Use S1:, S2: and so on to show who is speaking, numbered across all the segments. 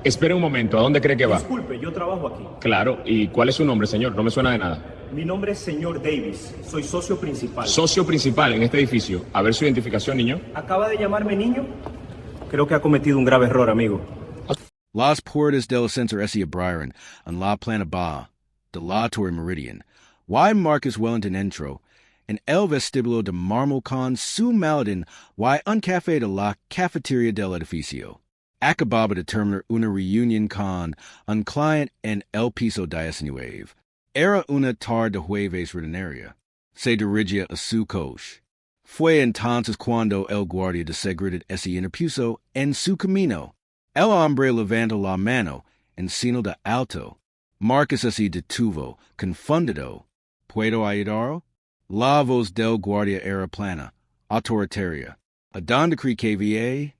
S1: Espere un momento, ¿a dónde cree que va?
S2: Disculpe, yo trabajo aquí.
S1: Claro, ¿y cuál es su nombre, señor? No me suena de nada.
S2: Mi nombre es señor Davis. Soy socio principal.
S1: Socio principal en este edificio. A ver su identificación, niño.
S2: ¿Acaba de llamarme niño? Creo que ha cometido un grave error, amigo.
S3: Las puertas del centro se abrieron en la planta baja de la Torre Meridian. Y Marcus Wellington entró en el vestíbulo de mármol con su maletín y un café de la cafetería del edificio. Acababa de terminar una reunión con un cliente en el piso 19. Era una tarde de jueves ordinaria. Se dirigía a su coche. Fue entonces cuando el guardia de seguridad se interpuso en su camino. El hombre levantó la mano en signo de alto. Marcus se detuvo, confundido. ¿Puedo ayudarlo? La voz del guardia era plana, autoritaria. ¿A dónde cree que va?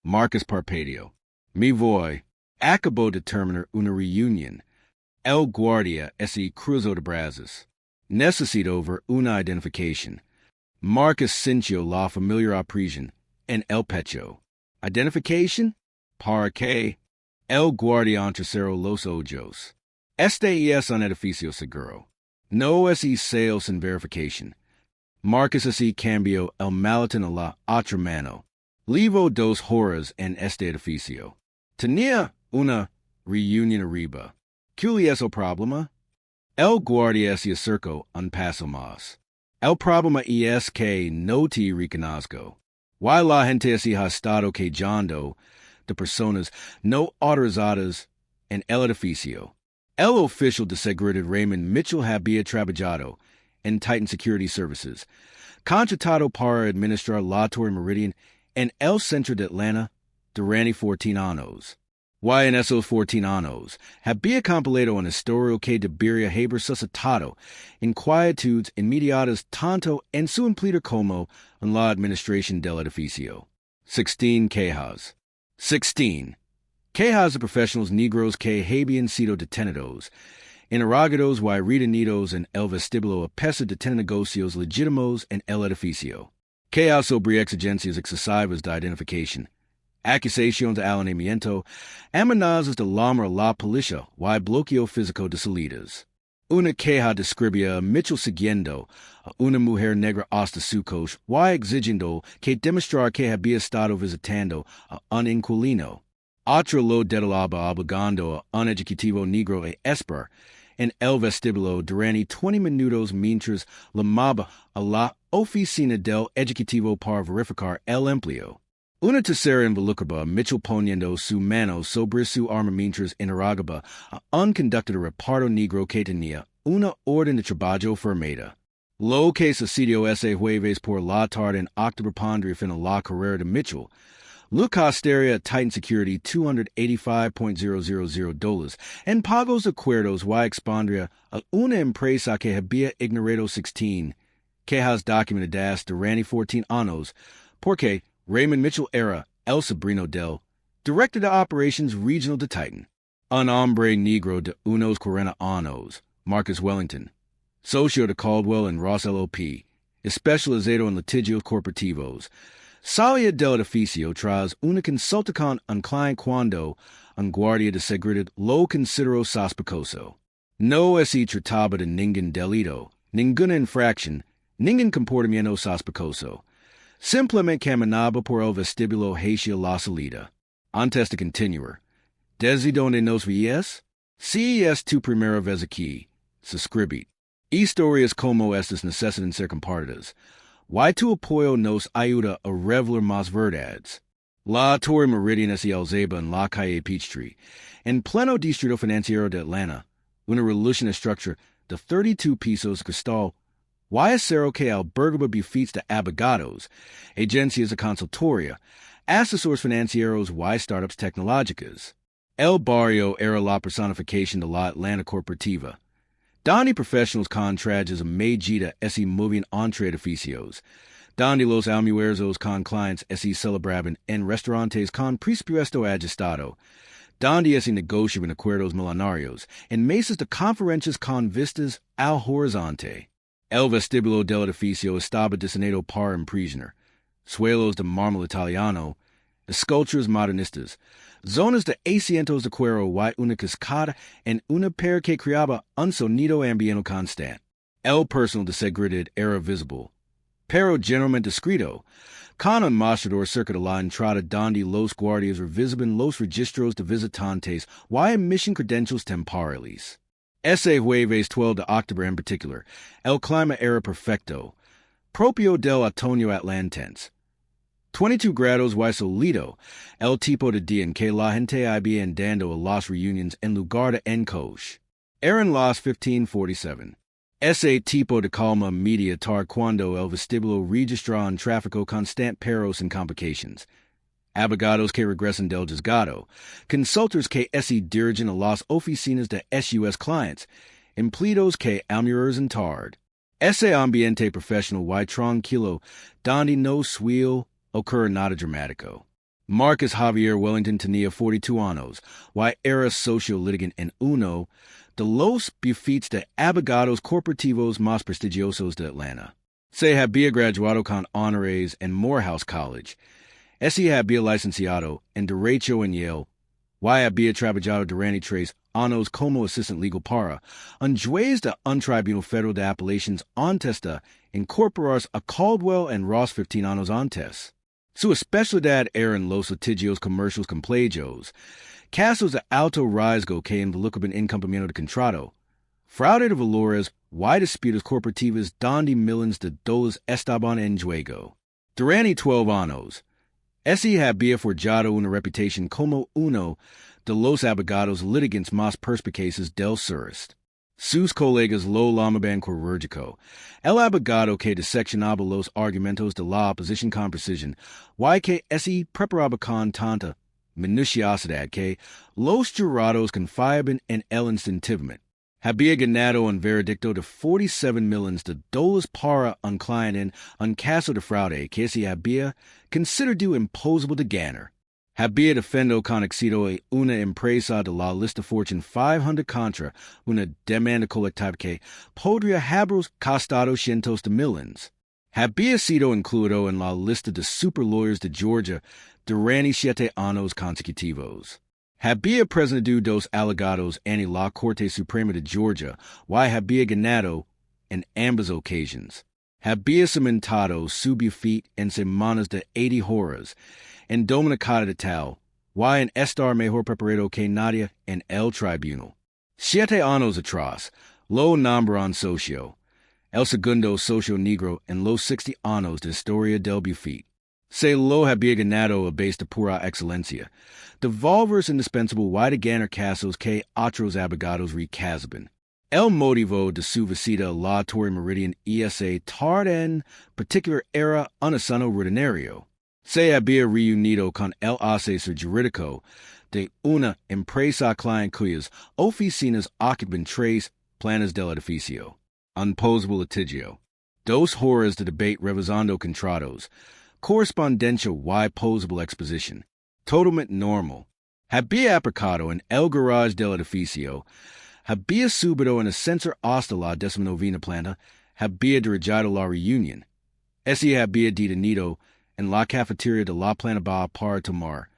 S3: Marcus parpadeó. Me voy. Acabó de terminar una reunión. El guardia se cruzó de brazos. Necesito ver una identificación. Marcus sintió la familiar opresión en el pecho. ¿Identificación? ¿Para qué? El guardia entrecerró los ojos. Este es un edificio seguro. No es sale sin verificación. Marcus se cambió el maletín a la otra mano. Levo 2 horas en este edificio. Tenía una reunión arriba. ¿Cuál es el problema? El guardia se acercó un paso más. El problema es que no te reconozco. Y la gente se ha estado quejando de personas no autorizadas en el edificio. El oficial de seguridad Raymond Mitchell había trabajado en Titan Security Services, contratado para administrar la Torre Meridian en el centro de Atlanta durante 14 años. Y en esos 14 años había compilado una historia que debería haber suscitado inquietudes inmediatas tanto en su empleador como en la administración del edificio. 16 quejas. 16. Quejas de profesionales negros que habían sido detenidos, interrogados y retenidos en el vestíbulo a pesar de tener negocios legítimos en el edificio. Quejas sobre exigencias excesivas de identificación. Acusaciones de alineamiento, amenazas de llamar a la policía y bloqueo físico de salidas. Una queja describía a Mitchell siguiendo a una mujer negra hasta su coche y exigiendo que demostrar que había estado visitando a un inquilino. Otra lo detalaba obligando a un ejecutivo negro a esperar en el vestíbulo durante 20 minutos mientras llamaba a la oficina del ejecutivo para verificar el empleo. Una tercera involucraba a Mitchell poniendo su mano sobre su arma mientras interrogaba a un conductor de reparto negro que tenía una orden de trabajo firmada. Lo que sucedió ese jueves por la tarde en octubre pondría fin a la carrera de Mitchell. Lo costaría a Titan Security $285,000 en pagos de acuerdos y expondría a una empresa que había ignorado 16 quejas documentadas durante 14 años porque Raymond Mitchell era el sobrino del director de operations regional de Titan, un hombre negro de unos 40 años, Marcus Wellington, socio de Caldwell and Ross LLP, especializado en litigios corporativos. Salía del edificio tras una consulta con un cliente cuando un guardia de seguridad lo consideró sospechoso. No se trataba de ningún delito, ninguna infracción, ningún comportamiento sospechoso. Simplemente caminaba por el vestíbulo hacia la salida. Antes de continuar, ¿desde dónde nos ves? Si es tu primera vez aquí, suscribid. Historias como estas necesitan ser compartidas. Y tu apoyo nos ayuda a revelar más verdades. La Torre Meridian es alzada en la calle Peachtree, en pleno distrito financiero de Atlanta, una reluciente estructura de 32 pisos cristal y acero que albergaba bufetes de abogados, agencias de consultoría, asesores financieros y startups tecnológicas. El barrio era la personificación de la Atlanta corporativa. Donde profesionales con trajes a medida se movían entre edificios, donde los almuerzos con clientes se celebraban en restaurantes con presupuesto ajustado, donde se negociaban acuerdos millonarios en mesas de conferencias con vistas al horizonte. El vestíbulo del edificio estaba diseñado para un prisionero. Suelos de mármol italiano, Esculturas modernistas. Zonas de asientos de cuero y una cascada en una pared que creaba un sonido ambiental constante. El personal de seguridad era visible, pero generalmente discreto, con un mostrador cerca de la entrada donde los guardias revisiban los registros de visitantes y emiten credentials temporales. Ese jueves 12 de octubre en particular, el clima era perfecto, propio del otoño atlantense. 22 grados y soleado, el tipo de día en que la gente había andando a las reuniones en lugar de en coche. Eran las 15:47. Ese tipo de calma media tarde cuando el vestíbulo registra un tráfico constante pero sin complications. Abogados que regresan del juzgado, consultores que se dirigen a las oficinas de sus clientes, empleados que almuerzan tarde. Ese ambiente profesional y tranquilo donde no suele ocurre nada dramático. Marcus Javier Wellington tenía 42 años y era socio litigante en uno de los bufetes de abogados corporativos más prestigiosos de Atlanta. Se había graduado con honores en Morehouse College. Se había licenciado en Derecho en Yale y había trabajado durante 3 años como assistant legal para un juez de un tribunal federal de apelaciones antes de incorporarse a Caldwell and Ross 15 años antes. Su especialidad eran los litigios comerciales complejos, casos de alto riesgo que involucraban incumplimiento de contrato, fraude de valores y disputas corporativas donde millones de dólares estaban en juego. Durante 12 años, se había forjado una reputación como uno de los abogados litigantes más perspicaces del sureste. Sus colegas lo llamaban quirúrgico, el abogado que diseccionaba los argumentos de la oposición con precisión, y que se preparaba con tanta minuciosidad que los jurados confiaban en él instintivamente. Había ganado un veredicto de $47 millones para un cliente en un caso de fraude que se había considerado imposible de ganar. Había defendido con éxito a una empresa de la lista Fortune 500 contra una demanda colectiva que podría haber costado cientos de millones. Había sido incluido en la lista de super lawyers de Georgia durante 7 años consecutivos. Había presentado 2 alegatos en la Corte Suprema de Georgia y había ganado en ambas ocasiones. Había cimentado su bufete en semanas de 80 horas, en dominicana de tal, y en estar mejor preparado que nadie en el tribunal. 7 años atrás, lo nombraron socio, el segundo socio negro en los 60 años de historia del bufete. Se lo había ganado a base de pura excelencia, de valores indispensables y de ganar casos que otros abogados rechazaban. El motivo de su visita a la Torre Meridian esa tarde en particular era un asunto rutinario. Se había reunido con el asesor jurídico de una empresa cliente cuyas oficinas ocupan 3 planas del edificio. Un posible litigio. 2 horas de debate revisando contratos. Correspondencia y posible exposición. Totalmente normal. Había aparcado en el garage del edificio. Había subido en ascensor hasta la 19ª planta. Había dirigido la reunión. Se había detenido en la cafetería de la planta baja para tomar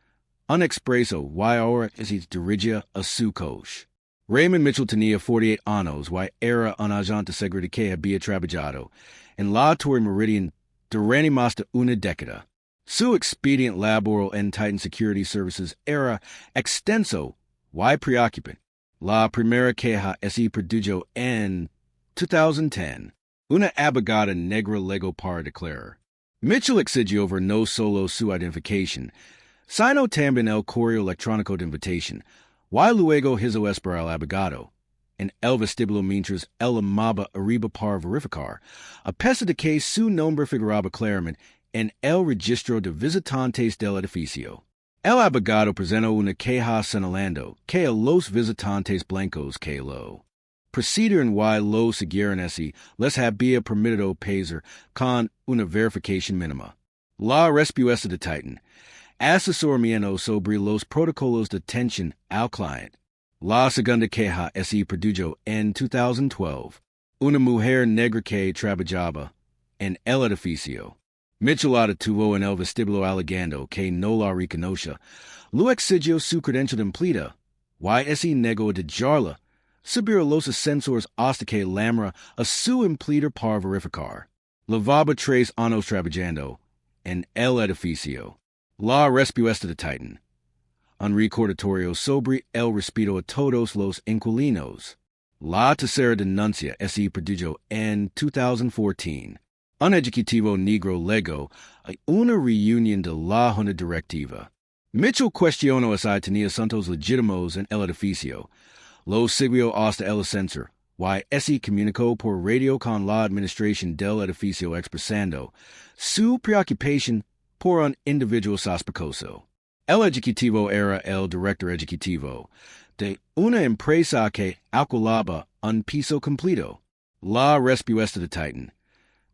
S3: un expreso y ahora se dirigía a su coche. Raymond Mitchell tenía 48 años y era un agente de seguridad que había trabajado en la Torre Meridian durante más de una década. Su expediente laboral en Titan Security Services era extenso y preocupante. La primera queja se produjo en 2010. Una abogada negra llegó para declarar. Mitchell exigió ver no solo su identificación, sino también el correo electrónico de invitación, y luego hizo esperar al abogado. En el vestíbulo mientras él llamaba arriba para verificar, a pesar de que su nombre figuraba claramente en el registro de visitantes del edificio. El abogado presentó una queja señalando que a los visitantes blancos que lo procedieron y lo siguieron les había permitido pasar con una verificación mínima. La respuesta de Titan, asesoramiento sobre los protocolos de atención al cliente. La segunda queja se produjo en 2012. Una mujer negra que trabajaba en el edificio. Mitchell tuvo en el vestíbulo alegando que no la reconoce. Lo exigió su credencial de empleo. Y ese negó de jarla. Subir los censores hasta que lamra a su empleador para verificar. Lavaba 3 años trabajando en el edificio. La respuesta de Titan. Un recordatorio sobre el respeto a todos los inquilinos. La tercera denuncia se produjo en 2014. Un ejecutivo negro legó a una reunión de la junta directiva. Mitchell cuestionó si tenía asuntos legítimos en el edificio. Lo siguió hasta el ascensor. Y comunicó por radio con la administración del edificio expresando su preocupación por un individuo sospechoso. El ejecutivo era el director ejecutivo de una empresa que alquilaba un piso completo. La respuesta de Titan.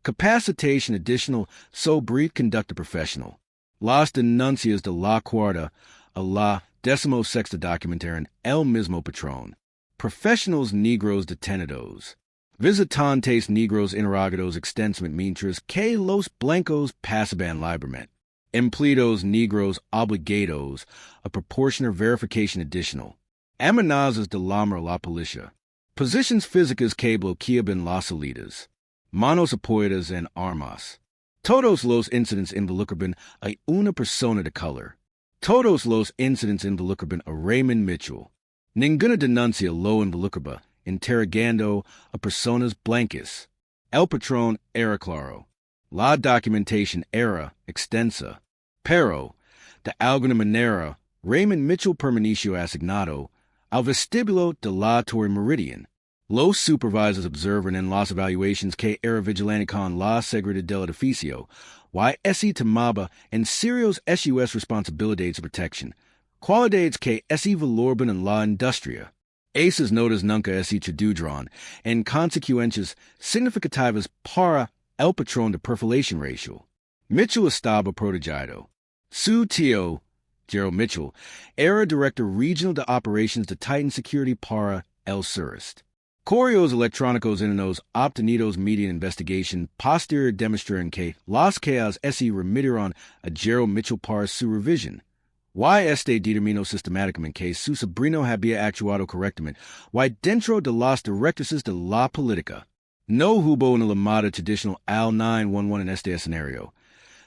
S3: Capacitation additional sobre conducta professional. Las denuncias de la Guardia a la 16ª documentaron el mismo patrón. Professionals negros detenidos. Visitantes negros interrogados extensamente mientras que los blancos pasaban libremente. Empleados negros obligados a proporcionar verification additional. Amenazas de la policía. Posiciones físicas que bloqueaban las salidas. Manos apoyadas en armas. Todos los incidents involucraban a una persona de color. Todos los incidents involucraban a Raymond Mitchell. Ninguna denuncia lo involucraba interrogando a personas blancas. El patrón era claro. La documentación era extensa. Pero, de alguna manera, Raymond Mitchell permaneció asignado al vestíbulo de la Torre Meridian. Los supervisors observan en las evaluaciones que era vigilante con la seguridad del edificio, y tomaba en serios sus responsabilidades de protección, cualidades que valorban en la industria. Esas notas nunca se tradujeron en consecuencias significativas para el patrón de perfilación racial. Mitchell estaba protegido. Su tío, Gerald Mitchell, era director regional de operations de Titan Security para el sureste. Correos electrónicos en los obtenidos media investigación posterior demostraron que los casos remitieron a Gerald Mitchell para su revisión. Determinó sistemáticamente que su sobrino había actuado correctamente dentro de las directrices de la política. No hubo una llamada tradicional al 911 en este escenario.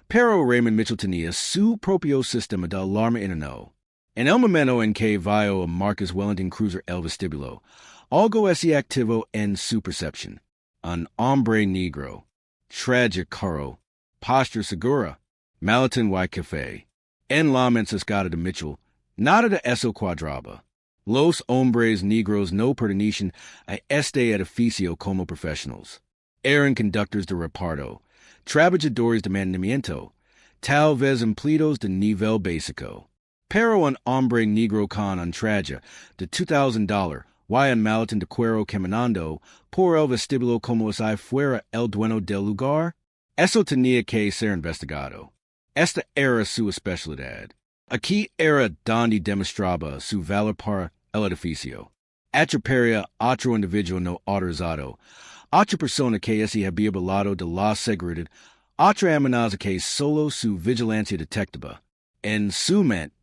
S3: Pero Raymond Mitchell tenía su propio sistema de alarma interno. En el momento en que vio a Marcus Wellington cruzar el vestíbulo, algo activo en su percepción. Un hombre negro, traje caro, postura segura, maletín y café. En la mensajera de Mitchell, nada de eso cuadraba. Los hombres negros no pertenecían a este edificio como profesionales. Eran conductores de reparto, trabajadores de mantenimiento, tal vez empleados de nivel básico. Pero un hombre negro con un traje de $2,000 y un maletín de cuero caminando por el vestíbulo como si fuera el dueño del lugar, eso tenía que ser investigado. Esta era su especialidad. Aquí era donde demostraba su valor para el edificio. Atraparía otro individuo no autorizado, otra persona que había violado de la seguridad, otra amenaza que solo su vigilancia detectaba. En su mente,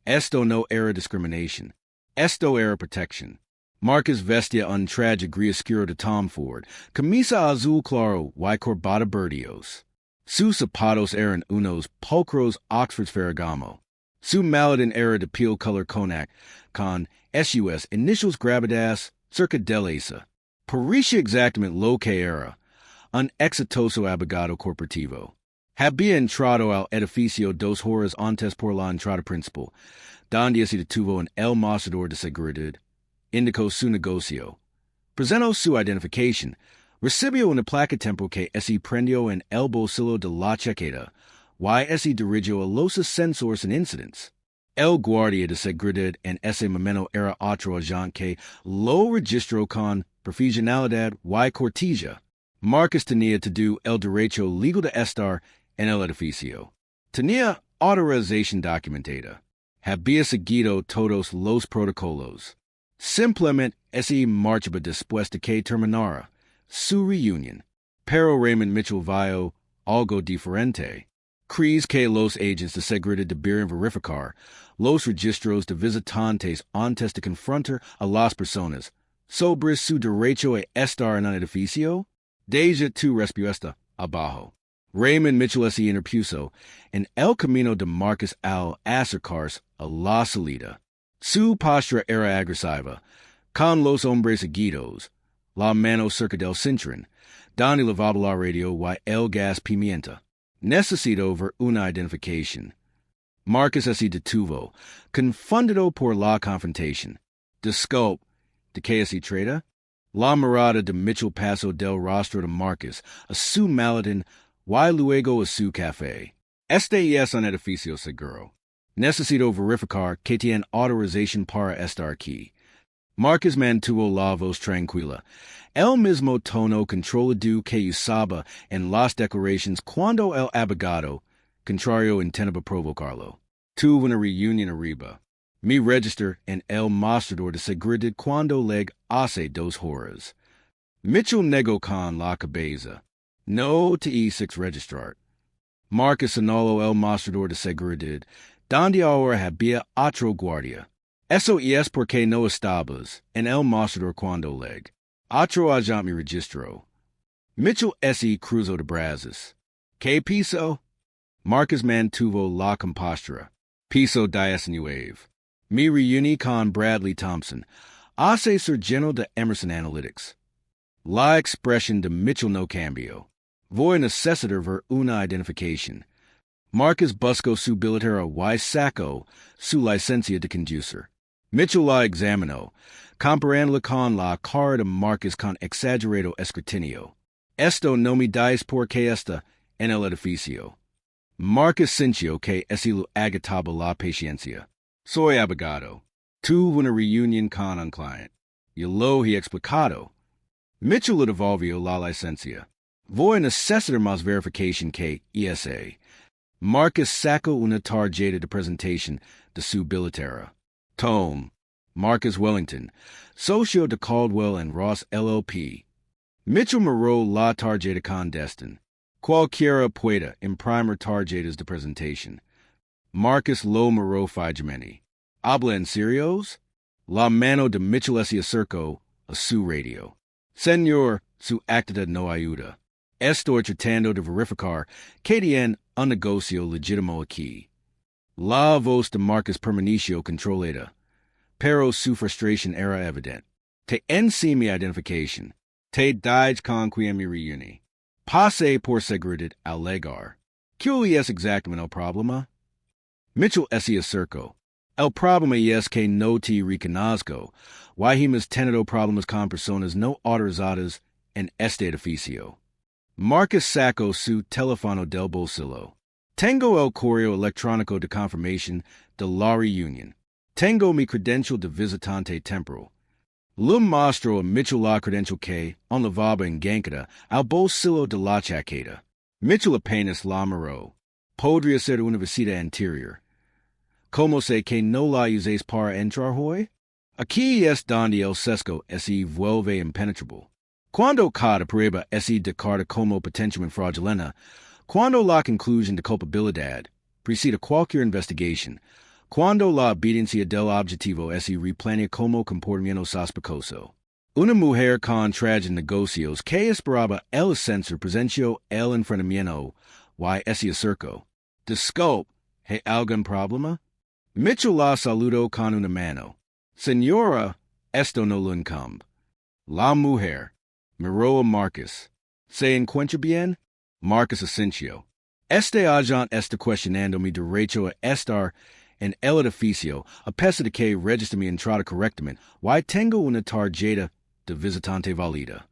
S3: esto no era discriminación. Esto era protección. Marcus vestía un traje gris oscuro de Tom Ford, camisa azul claro y corbata verdios. Sus zapatos eran unos pulcros Oxford Ferragamo. Su maletín era de piel color cognac, con sus inicials grabadas cerca de esa. Parecía exactamente lo que era, un exitoso abogado corporativo. Había entrado al edificio 2 horas antes por la entrada principal, donde se detuvo en el mostrador de seguridad. Indicó su negocio. Presentó su identificación. Recibió una placa temporal que prendió en el bolsillo de la chaqueta, y dirigió a los sensores en incidents. El guardia de seguridad en ese momento era otro agente que lo registró con profesionalidad y cortesía. Marcus tenía todo el derecho legal de estar en el edificio. Tenía autorización documentada. Había seguido todos los protocolos. Simplemente marchaba después de que terminara su reunión. Pero Raymond Mitchell vio algo diferente. Cries que los agents de seguridad deberían verificar los registros de visitantes antes de confrontar a las personas sobre su derecho a estar en un edificio? Deja tu respuesta abajo. Raymond Mitchell S. interpuso en el camino de Marcus al acercarse a la salida. Su postura era agresiva, con los hombres seguidos, la mano cerca del cinturón, donde levaba la radio y el gas pimienta. Necesito ver una identificación. Marcus se detuvo, confundido por la confrontación. Disculpe, ¿de qué se trata? La mirada de Mitchell pasó del rostro de Marcus a su maletín y luego a su café. Este es un edificio seguro. Necesito verificar que tiene autorización para estar aquí. Marcus mantuvo la voz tranquila, el mismo tono controlado que usaba en las declaraciones cuando el abogado, contrario intentaba provocarlo. Tuve una reunión arriba. Me registré en el mostrador de seguridad cuando leg hace 2 horas. Mitchell negó con la cabeza. No te hice registrar. Marcus señaló el mostrador de seguridad, donde ahora había otro guardia. Eso es porque no estabas en el mostrador cuando leg. Otro agente me registró. Mitchell S. cruzó de brazos. ¿Qué piso? Marcus mantuvo la compostura. Piso 19. Me reuní con Bradley Thompson, asesor general de Emerson Analytics. La expresión de Mitchell no cambió. Voy a necesitar ver una identificación. Marcus buscó su billetera y sacó su licencia de conducir. Mitchell la examinó, comparándola con la cara de Marcus con exagerado escrutinio. Esto no me dais porque está en el edificio. Marcus sintió que eso agotaba la paciencia. Soy abogado. Tuve una reunión con un cliente. Y lo he explicado. Mitchell le devolvió la licencia. Voy a necesitar más verificación que ESA. Marcus sacó una tarjeta de presentación de su billetera. Tom, Marcus Wellington, socio de Caldwell and Ross LLP. Mitchell miró la tarjeta con desdén. Cualquiera puede imprimir tarjetas de presentación. Marcus lo miró fijamente. ¿Habla en serios? La mano de Mitchell se acercó a su radio. Señor, su acta no ayuda. Estoy tratando de verificar que tiene un negocio legítimo aquí. La voz de Marcus permaneció controlada, pero su frustración era evidente. Te enseñé mi identificación. Te dije con quien me reuní. Pasé por seguridad al llegar. ¿Qué es exactamente el problema? Mitchell se acercó. El problema es que no te reconozco. Y hemos tenido problemas con personas no autorizadas en este edificio. Marcus sacó su teléfono del bolsillo. Tengo el correo electrónico de confirmación de la reunión. Tengo mi credencial de visitante temporal. Le mostró a Mitchell la credencial que enlevaba enganchada al bolsillo de la chaqueta. Mitchell apenas la miró. Podría ser una visita anterior. ¿Cómo sé que no la uséis para entrar hoy? Aquí es donde el sesgo se vuelve impenetrable. Cuando cada prueba se declara como potencialmente fraudulenta, cuando la conclusión de culpabilidad precede cualquier investigación, cuando la obediencia del objetivo se replantea como comportamiento sospechoso. Una mujer con trágicos negocios que esperaba el ascensor presenció el enfrentamiento y se acercó. Disculpe, ¿hay algún problema? Mitchell la saludó con una mano. Señora, esto no lo incumbe. La mujer miró a Marcus. ¿Se encuentra bien? Marcus asintió. Este agente está cuestionando mi derecho a estar en el edificio, a pesar de que registre mi entrada correctamente, y tengo una tarjeta de visitante válida.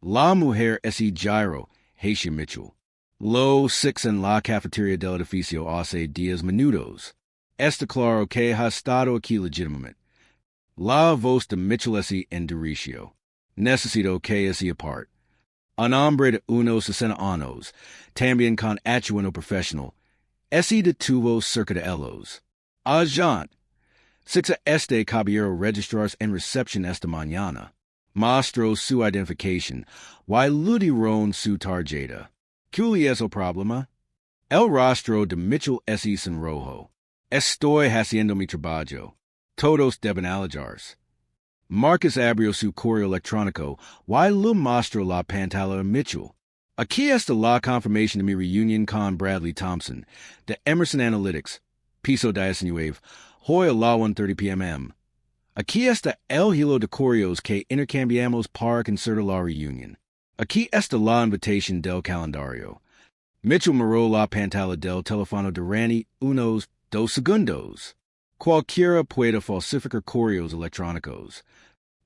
S3: La mujer se giró hacia Mitchell. Lo six en la cafetería del edificio hace 10 minutos. Está claro que ha estado aquí legítimamente. La voz de Mitchell se endureció. Necesito que se aparte. Un hombre de unos 60 años, también con atuendo profesional, se detuvo cerca de ellos. Agent, sixa este caballero registrarse en recepción esta mañana. Mostró su identificación y le dieron su tarjeta. ¿Cuál es el problema? El rostro de Mitchell S. Rojo. Estoy haciendo mi trabajo. Todos deben alejarse. Marcus abrió su correo electrónico y le mostró la pantalla a Mitchell. Aquí está la confirmación de mi reunión con Bradley Thompson, de Emerson Analytics, piso 19, hoy a la 1:30 p.m. Aquí está el hilo de correos que intercambiamos para concertar la reunión. Aquí está la invitación del calendario. Mitchell miró la pantalla del teléfono durante unos 2 segundos. Cualquiera puede falsificar correos electrónicos.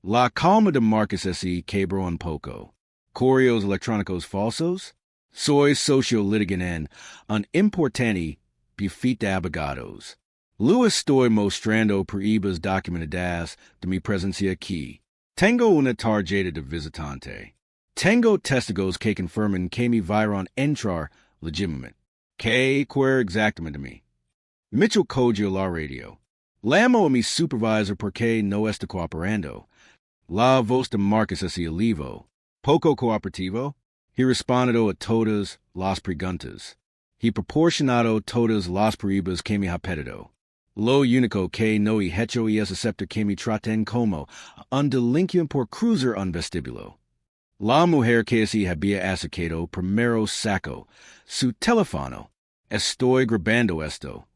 S3: La calma de Marcus S. quebró un poco. ¿Correos electrónicos falsos? Soy socio litigante en un importante bufete de abogados. Lo estoy mostrando pruebas documentadas de mi presencia aquí. Tengo una tarjeta de visitante. Tengo testigos que confirman que me vieron entrar legítimamente. ¿Qué quiere exactamente de mí? Mitchell cogió la radio. Llamo a mi supervisor porque no está cooperando. La voz de Marcus es olivo. Poco cooperativo. He respondido a todas las preguntas. He proporcionado todas las pruebas que me ha pedido. Lo único que no he hecho es aceptar que me traten como un delincuente por cruzar un vestíbulo. La mujer que se había acercado primero sacó su teléfono. Estoy grabando esto.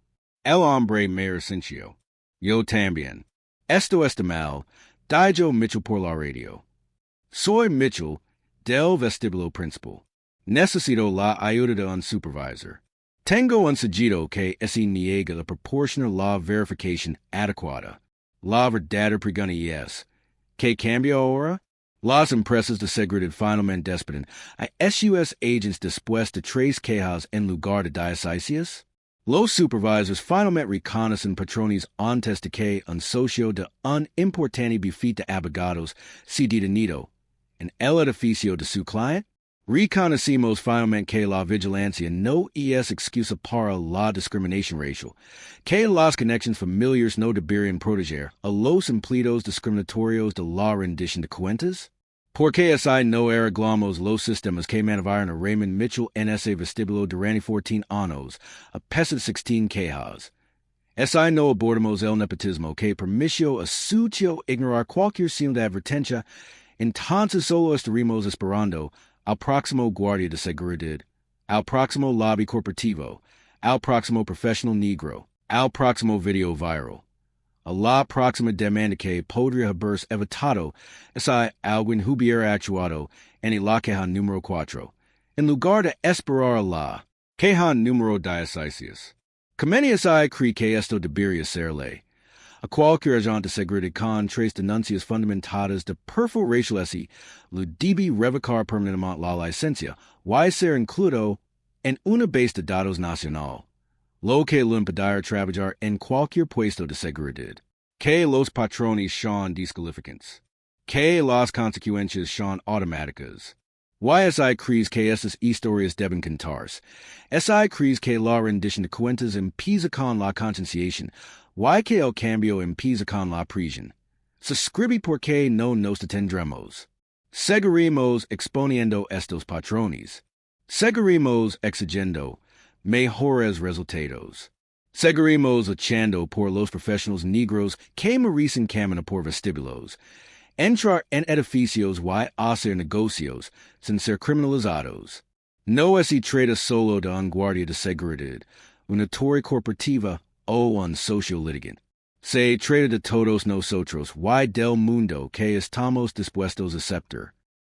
S3: El hombre me resintió. Yo también. Esto está mal. Dijo Mitchell por la radio. Soy Mitchell, del vestíbulo principal. Necesito la ayuda de un supervisor. Tengo un seguido que se niega a proporcionar la verificación adecuada. La verdadera pregunta es, ¿qué cambia ahora? Las empresas de seguridad finalmente despiden a SUS agents después de 3 quejas en lugar de 16. Los supervisors finalmente reconocen patrones antes de que un socio de un importante bufete de abogados se detenido en el edificio de su cliente. Reconocimos finalmente que la vigilancia no es excusa para la discriminación racial, que las conexiones familiares no deberían proteger a los empleados discriminatorios de la rendición de cuentas. Porque así no arreglamos los sistemas que mantuvieron a Raymond Mitchell en ese vestíbulo durante 14 años, a pesar de 16 quejas. Así no abordamos el nepotismo que permitió a su tío ignorar cualquier signo de advertencia, entonces solo estaremos esperando al próximo guardia de seguridad, al próximo lobby corporativo, al próximo profesional negro, al próximo video viral. A la próxima demanda que podría haberse evitado es alguien hubiera actuado en la queja número 4, en lugar de esperar a la queja número 16. Comencia cree que esto debería ser ley. A cualquier agente de seguridad con 3 denuncias fundamentadas de perfil racial le debe revocar permanentemente la licencia y ser incluido en una base de datos nacional. Lo que le impedirá trabajar en cualquier puesto de seguridad. Que los patrones son descalificantes. Que las consecuencias son automáticas. Y crees que estas historias deben contarse. Crees que la rendición de cuentas empieza con la concienciación. Y que el cambio empieza con la prisión. Suscribe porque no nos detendremos. Seguiremos exponiendo estos patrones. Seguiremos exigiendo mejores resultados. Seguiremos luchando por los profesionales negros que merecen caminar por vestíbulos, entrar en edificios y hacer negocios sin ser criminalizados. No se trata solo de un guardia de seguridad, una torre corporativa o un socio litigante. Se trata de todos nosotros y del mundo que estamos dispuestos a aceptar.